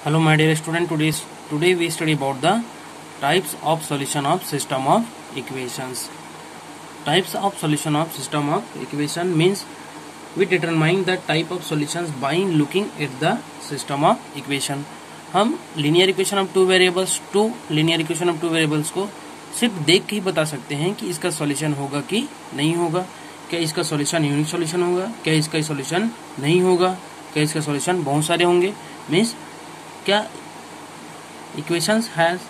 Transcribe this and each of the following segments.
Hello my dear student, today we study about the types of solution of system of equations. Types of solution of system of equation means we determine the type of solutions by looking at the system of equation. हम linear equation of two variables को सिर्फ देख के ही बता सकते हैं कि इसका सॉल्यूशन होगा कि नहीं होगा, क्या इसका सॉल्यूशन यूनिक सॉल्यूशन होगा, क्या इसका सॉल्यूशन नहीं होगा, क्या इसका सॉल्यूशन बहुत सारे होंगे. मीन्स क्या equations have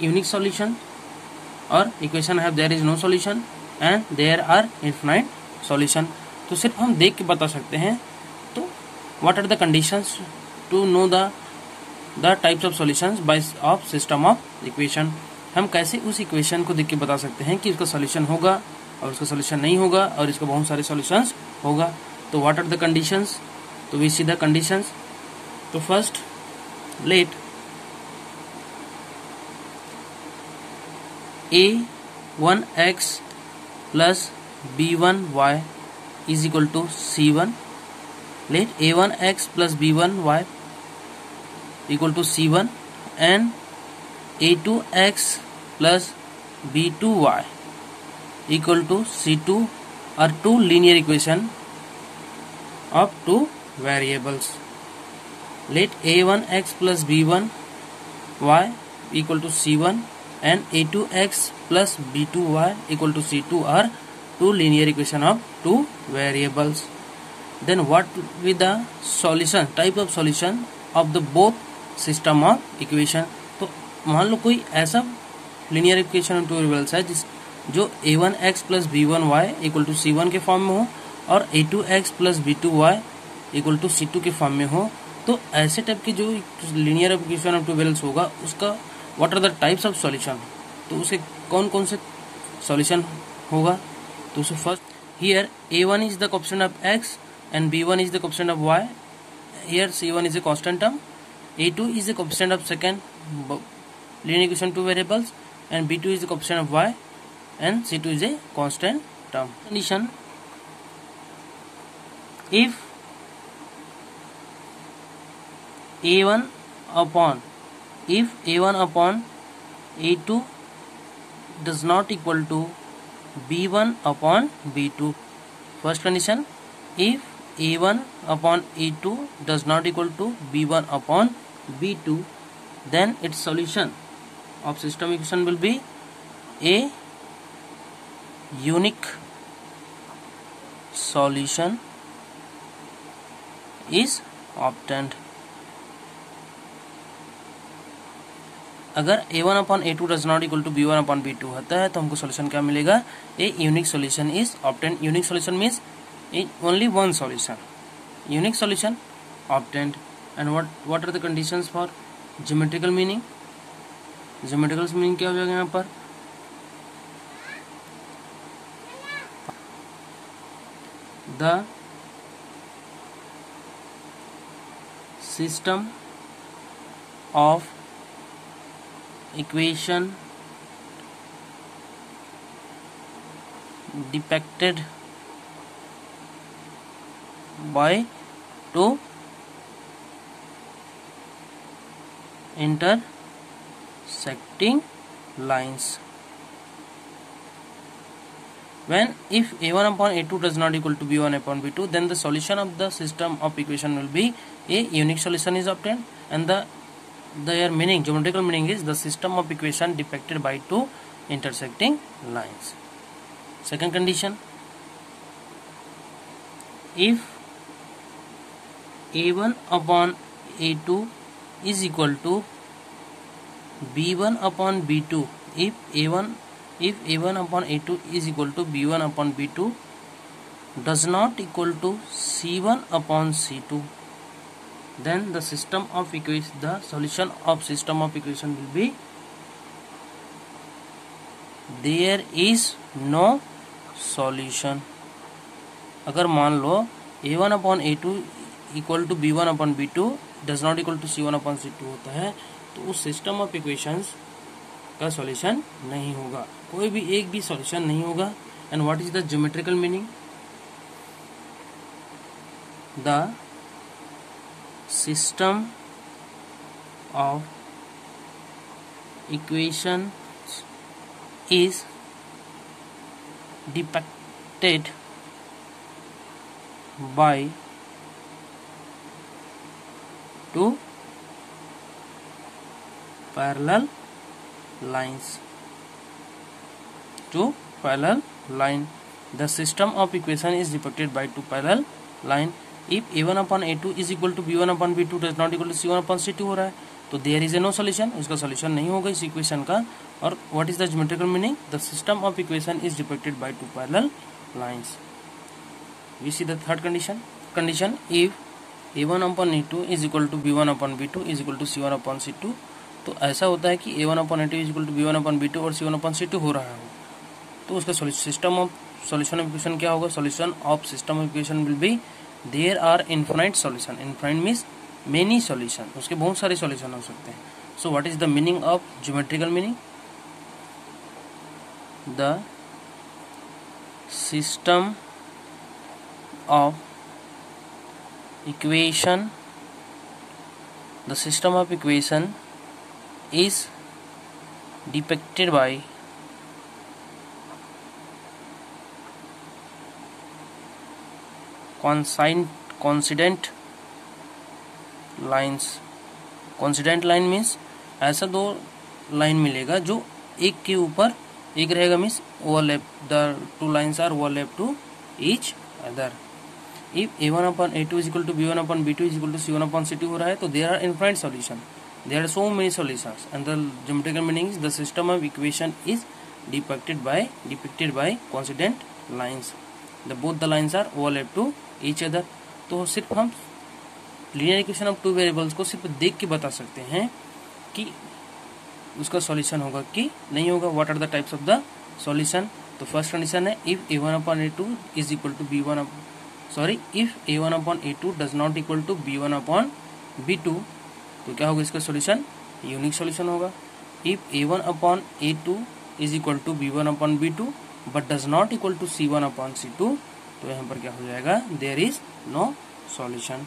unique solution और equation have there is no solution and there are infinite solution. तो सिर्फ हम देख के बता सकते हैं. तो what are the conditions to know the types of solutions by of system of equation. हम कैसे उस इक्वेशन को देख के बता सकते हैं कि इसका सॉल्यूशन होगा और उसका सॉल्यूशन नहीं होगा और इसका बहुत सारे सॉल्यूशंस होगा. तो what are the conditions? तो we see the conditions. तो first let a1x plus b1y is equal to c1. Let a1x plus b1y equal to c1 and a2x plus b2y equal to c2 are two linear equation of two variables. Let a1x plus b1y equal to c1 and a2x plus b2y equal to c2 are two linear equation of two variables. Then what will be the solution, type of solution of the both system of equation. तो मान लो कोई ऐसा linear equation of two variables है जो a1x plus b1y equal to c1 के form में हो और a2x plus b2y equal to c2 के फॉर्म में हो. तो ऐसे टाइप की जो linear equation of two variables होगा उसका what are the types of solution, तो उसके कौन कौन से सॉल्यूशन होगा. तो उससे first here a1 is the coefficient of x and b1 is the coefficient of y. Here c1 is a constant term, a2 is the coefficient of second linear equation two variables and b2 is the coefficient of y and c2 is a constant term. Condition if a1 upon a2 does not equal to b1 upon b2. First condition, if a1 upon a2 does not equal to b1 upon b2, then its solution of system equation will be a unique solution is obtained. अगर a1 upon a2 does not equal to b1 upon b2 होता है तो हमको solution क्या मिलेगा, a unique solution is obtained. Unique solution means only one solution, unique solution obtained. And what are the conditions for geometrical meaning? geometrical meaning क्या हो जाएगा यहाँ पर, the system of equation depicted by two intersecting lines. When if a1 upon a2 does not equal to b1 upon b2, then the solution of the system of equation will be a unique solution is obtained, and their meaning, geometrical meaning is the system of equation depicted by two intersecting lines. Second condition, if a1 upon a2 is equal to b1 upon b2, if a1 upon a2 is equal to b1 upon b2 does not equal to c1 upon c2, then the system of equation, the solution of system of equation will be there is no solution. अगर मान लो a1 upon a2 equal to b1 upon b2 does not equal to c1 upon c2 होता है तो उस system of equations का solution नहीं होगा, कोई भी एक भी सॉल्यूशन नहीं होगा. And what is the geometrical meaning, the system of equation is depicted by two parallel lines. Two parallel line. The system of equation is depicted by two parallel line. If a1 upon a2 is equal to b1 upon b2 does not equal to c1 upon c2 हो रहा है तो there is a no solution, इसका solution नहीं होगा इस equation का. और what is the geometrical meaning? The system of equation is depicted by two parallel lines. We see the third condition if a1 upon a2 is equal to b1 upon b2 is equal to c1 upon c2. तो ऐसा होता है कि a1 upon a2 is equal to b1 upon b2 और c1 upon c2 हो रहा है, तो उसका system of solution of equation क्या होगा? Solution of system of equation will be there are infinite solution. Infinite means many solution, उसके बहुत सारे सॉल्यूशन हो सकते हैं. So what is the meaning of geometrical meaning? The system of equation is depicted by coincident lines. coincident line means ऐसा दो line मिलेगा जो एक के ऊपर एक रहेगा, means overlap, the two lines are overlap to each other. If a1 upon a2 is equal to b1 upon b2 is equal to c1 upon c2 हो रहा है तो there are infinite solution. There are so many solutions and the geometrical meaning is the system of equation is depicted by coincident lines. Both the lines are overlap to each other. तो सिर्फ हम linear equation of two variables को सिर्फ देख के बता सकते हैं कि उसका सॉल्यूशन होगा कि नहीं होगा. What are the types of the solution? तो फर्स्ट कंडीशन है if a1 upon a2 is equal to b1 if a1 upon a2 does not equal to b1 upon b2 तो क्या होगा इसका सॉल्यूशन? यूनिक सॉल्यूशन होगा. If a1 upon a2 is equal to b1 upon b2 but does not equal to c1 upon c2 तो यहाँ पर क्या हो जाएगा? there is no solution.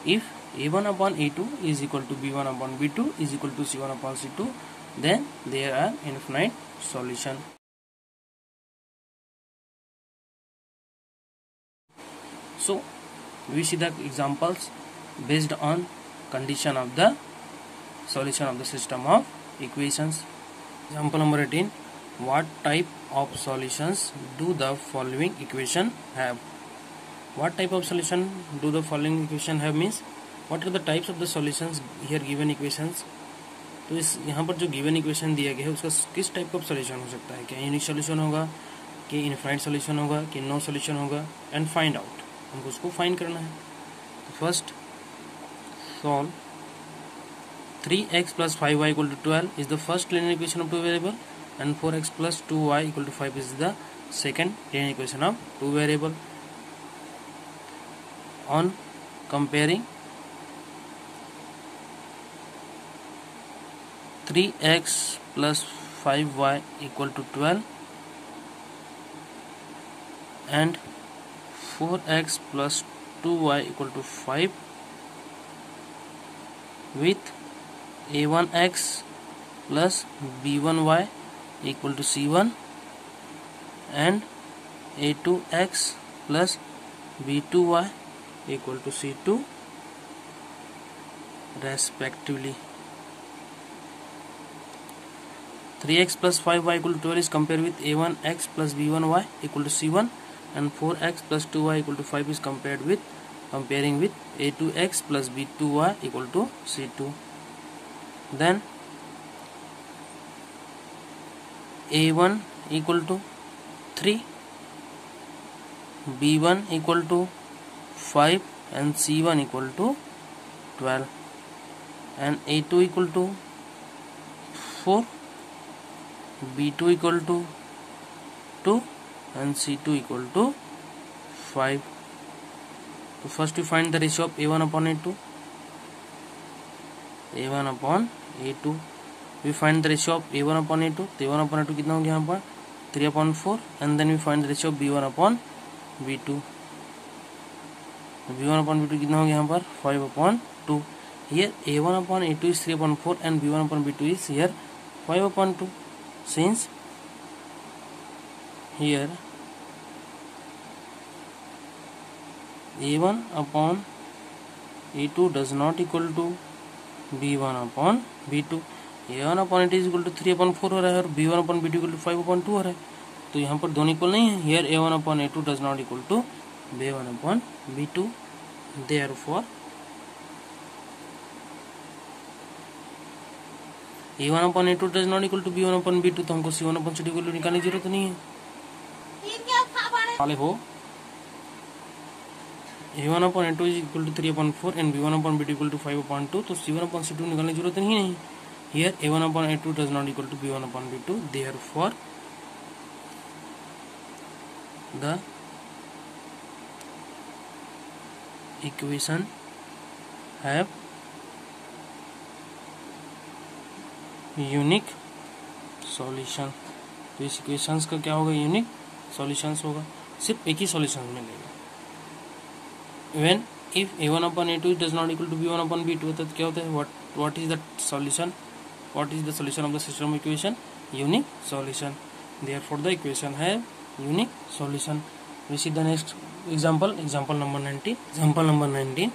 if a1 upon a2 is equal to b1 upon b2 is equal to c1 upon c2 then there are infinite solution. So we see the examples based on condition of the solution of the system of equations. Example number 18. What type of solutions do the following equation have? What type of solution do the following equation have means what are the types of the solutions here given equations. तो इस यहाँ पर जो given equation दिया गया है उसका किस टाइप का सॉल्यूशन हो सकता है? क्या यूनिक सॉल्यूशन होगा, कि इनफाइनाइट सॉल्यूशन होगा, कि नो सॉल्यूशन होगा? एंड फाइंड आउट, हमको उसको फाइंड करना है. First solve 3x plus 5y equal to 12 is the first linear equation of two variable and 4x plus 2y equal to 5 is the second linear equation of two variable. On comparing 3x plus 5y equal to 12 and 4x plus 2y equal to 5 with a1x plus b1y equal to c1 and a2x plus b2y equal to c2 respectively. 3x plus 5y equal to 12 is compared with a1x plus b1y equal to c1 and 4x plus 2y equal to 5 is comparing with a2x plus b2y equal to c2. Then a1 equal to 3, b1 equal to 5 and c1 equal to 12 and a2 equal to 4, b2 equal to 2 and c2 equal to 5. So first we find the ratio of a1 upon a2. a1 upon a2 we find the ratio of a1 upon a2. तो a1 upon a2 कितना हो गया यहाँ पर 3 upon 4 and then we find the ratio of b1 upon b2. b1 upon b2 कितना हो गया यहाँ पर 5 upon 2. Here a1 upon a2 is 3 upon 4 and b1 upon b2 is here 5 upon 2. Since here a1 upon a2 does not equal to b1 upon b2, a1 upon a2 is equal to 3 upon 4 हो रहा है और b1 upon b2 equal to 5 upon 2 हो रहा है, तो यहाँ पर दोनों इक्वल नहीं है. Here a1 upon a2 does not equal to b1 upon b2. Therefore a1 upon a2 does not equal to b1 upon b2, तो हमको c1 upon c2 equal to निकालने की जरूरत नहीं है. वाले हो a1 upon a2 is equal to 3 upon 4 and b1 upon b2 equal to 5 upon 2, तो c1 upon c2 निकालने की जरूरत नहीं. Here a1 upon a2 does not equal to b1 upon b2. Therefore the equation have unique solution. तो इस equations का क्या होगा, यूनिक सॉल्यूशंस होगा, सिर्फ एक ही सॉल्यूशन मिलेगा. When if a1 upon a2 does not equal to b1 upon b2, तो क्या होता है, what is the solution, what is the solution of the system equation, unique solution. Therefore the equation have unique solution. We see the next example number 19. Example number 19,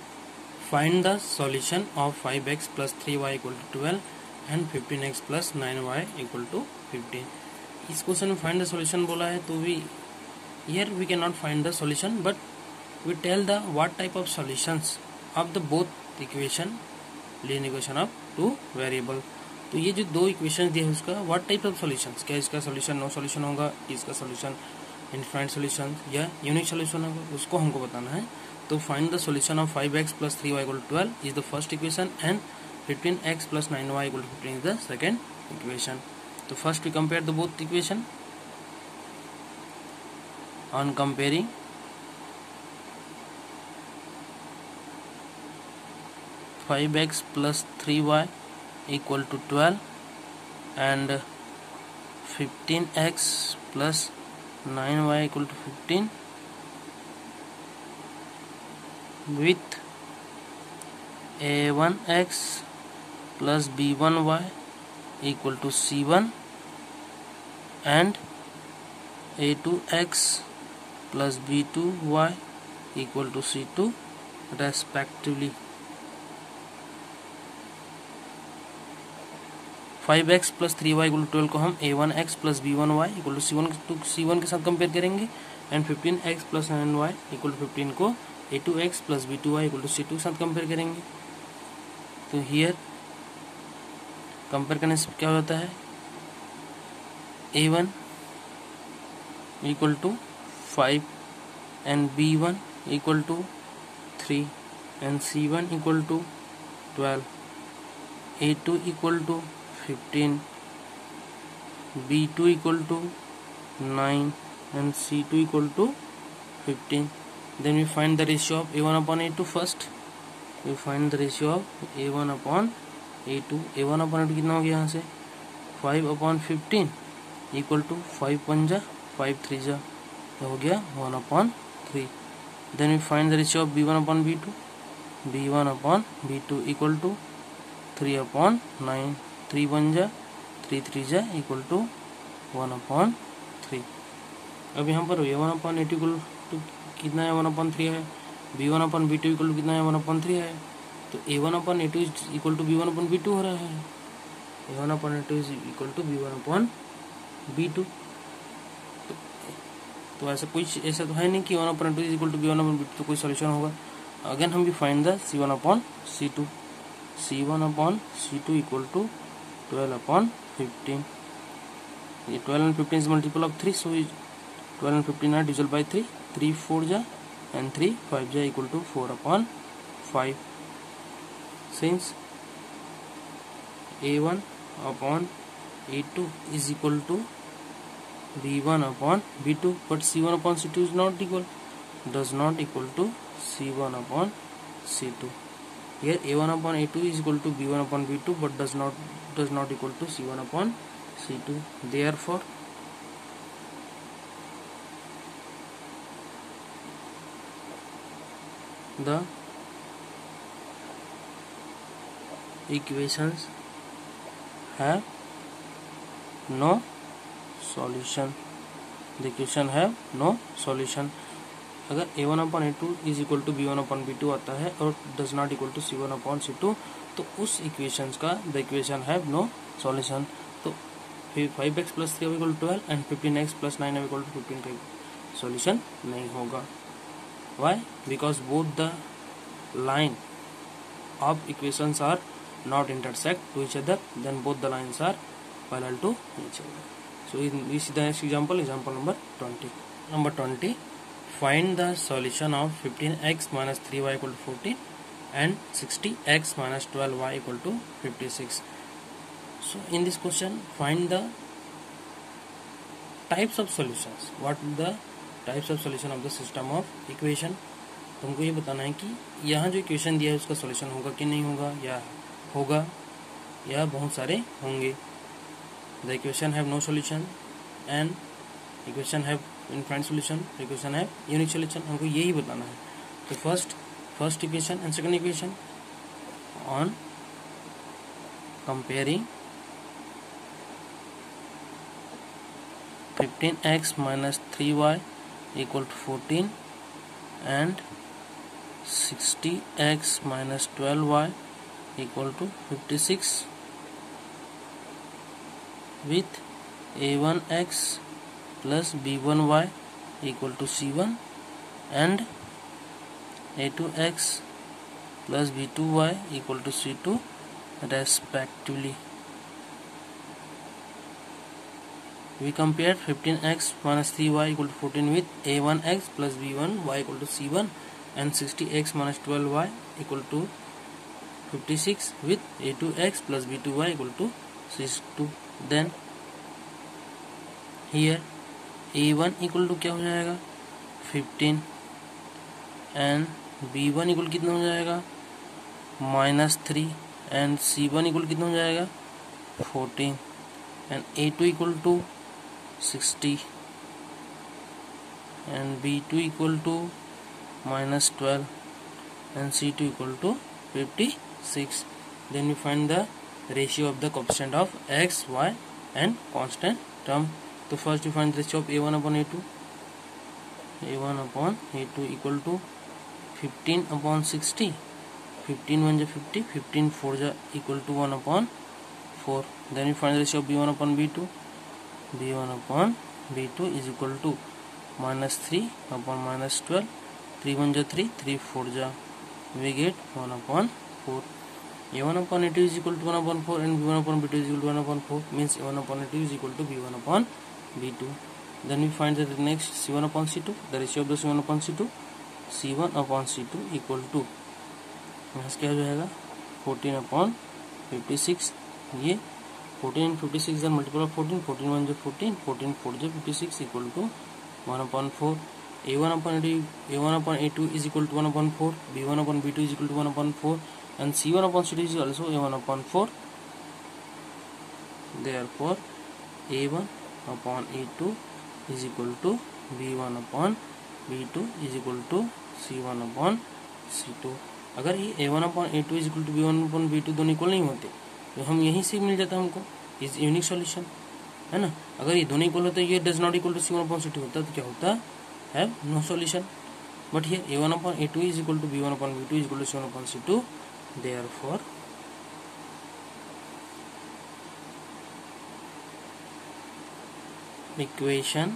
find the solution of 5x plus 3y equal to 12 and 15x plus 9y equal to 15. इस question में find the solution बोला है, तो we here we can not find the solution but we tell the what type of solutions of the both equation, linear equation of two variable. तो ये जो दो equation दिए हैं उसका व्हाट टाइप ऑफ सॉल्यूशंस, क्या इसका सॉल्यूशन नो सॉल्यूशन होगा, इसका सॉल्यूशन इनफाइनाइट सॉल्यूशन या यूनिक सॉल्यूशन होगा, उसको हमको बताना है. तो find the solution of 5x plus 3y equal to 12 is the first equation and 15x plus 9y equal to 15 is the second equation. So first we compare the both equation. On comparing, five x plus 3y equal to 12 and 15x plus 9y equal to 15 with a1x plus b1y equal to c1 and a2x plus b2y equal to c2 respectively. 5x plus 3y equal to 12 को हम a1x plus b1y equal to c1 के साथ compare करेंगे and 15x plus 9y equal to 15 को a2x plus b2y equal to c2 के साथ compare करेंगे. तो हियर कंपेयर करने से क्या होता है, a1 equal to 5 and b1 equal to 3 and c1 equal to 12, a2 equal to 15, b2 equal to 9 and c2 equal to 15. Then we find the ratio of a1 upon a2 first. We find the ratio of a1 upon a2. a1 upon a2 कितना हो गया यहाँ से 5 upon 15 equal to 5 पंजा 5 3 जा, हो गया 1 upon 3. Then we find the ratio of b1 upon b2. b1 upon b2 equal to 3 upon 9, 3 1 जा 3 3 जा equal to 1 upon 3. अब यहाँ पर a1 upon a2 equal to कितना है 1 upon 3 है, b1 upon b2 equal to कितना है 1 upon 3 है, तो a1 upon a2 is equal to b1 upon b2 हो रहा है. a1 upon a2 is equal to b1 upon b2. तो ऐसा तो है नहीं कि 1 upon a2 is equal to b1 upon b2 तो कोई सॉल्यूशन होगा. अगेन हम भी find the c1 upon c2. c1 upon c2 equal to 12 upon 15. ये 12 and 15 is multiple of 3, so 12 and 15 are divisible by 3. 3 4 जा and 3 5 जा equal to 4 upon 5. Since a1 upon a2 is equal to b1 upon b2, but c1 upon c2 is not equal, does not equal to c1 upon c2. Here a1 upon a2 is equal to b1 upon b2, but does not equal to c1 upon c2. Therefore the equations have no solution. The equation have no solution. अगर a1/a2 is equal to b1/b2 आता है और does not equal to c1/c2, तो उस equations का the equation have no solution. तो 5x + 3 equal 12 and 15x + 9 equal to 15 का solution नहीं होगा. Why? Because both the line of equations are not intersect to each other, then both the lines are parallel to each other. So we see the next example number 20. Number 20, find the solution of 15x minus 3y equal to 14 and 60x minus 12y equal to 56. So in this question, find the types of solutions. What the types of solution of the system of equation? तुमको ये बताना है कि यहाँ जो equation दिया है उसका सॉल्यूशन होगा कि नहीं होगा, या होगा या बहुत सारे होंगे. The equation have no solution and equation have infinite solution, equation have unique solution. हमको यही बताना है. तो first equation and second equation on comparing 15x minus 3y equal to 14 and 60x minus 12y equal to 56 with a1x plus b1y equal to c1 and a2x plus b2y equal to c2 respectively. We compared 15x minus 3y equal to 14 with a1x plus b1y equal to c1 and 60x minus 12y equal to 56 with a2x plus b2y equal to c2. Then here a1 equal to क्या हो जाएगा 15 and b1 equal कितना हो जाएगा -3 and c1 equal कितना हो जाएगा 14 and a2 equal to 60 and b2 equal to -12 and c2 equal to 56. Then we find the ratio of the coefficient of x, y and constant term. So first we find the ratio of a1/a2. a1/a2 equal to 15/60. 15 1 is 50, 15 4 is equal to 1/4. Then we find the ratio of b1/b2. b1/b2 is equal to -3/-12. 3 1 is 3, 3 4 is we get 1/4. a1/a2 is equal to 1/4 and b1/b2 is equal to 1/4, means a1/a2 is equal to b1/b2. Then we find that the next c1/c2, the ratio of the c1/c2, c1/c2 equal to यहाँ से क्या हो जाएगा 14/56. ये 14 and 56 are multiple of 14, 14 1 is 14, 14 4 is 56 equal to 1/4. a1/a2 is equal to 1/4, b1/b2 is equal to 1/4 and c1/c2 is also a1/4. Therefore a1/a2 is equal to b1/b2 is equal to c1/c2. अगर ये a1/a2 is equal to b1/b2 दोनों equal नहीं होते तो हम यहीं से मिल जाता हमको इज यूनिक सॉल्यूशन, है ना. अगर ये दोनों इक्वल होते ये does not equal to c1/c2 होता तो क्या होता have no solution. But here a1/a2 is equal to b1/b2 is equal to c1/c2. Therefore equation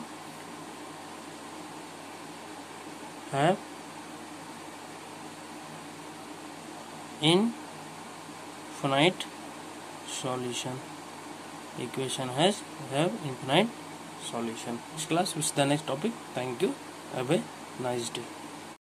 have infinite solution. Equation have infinite solution. This class is the next topic. Thank you. Have a nice day.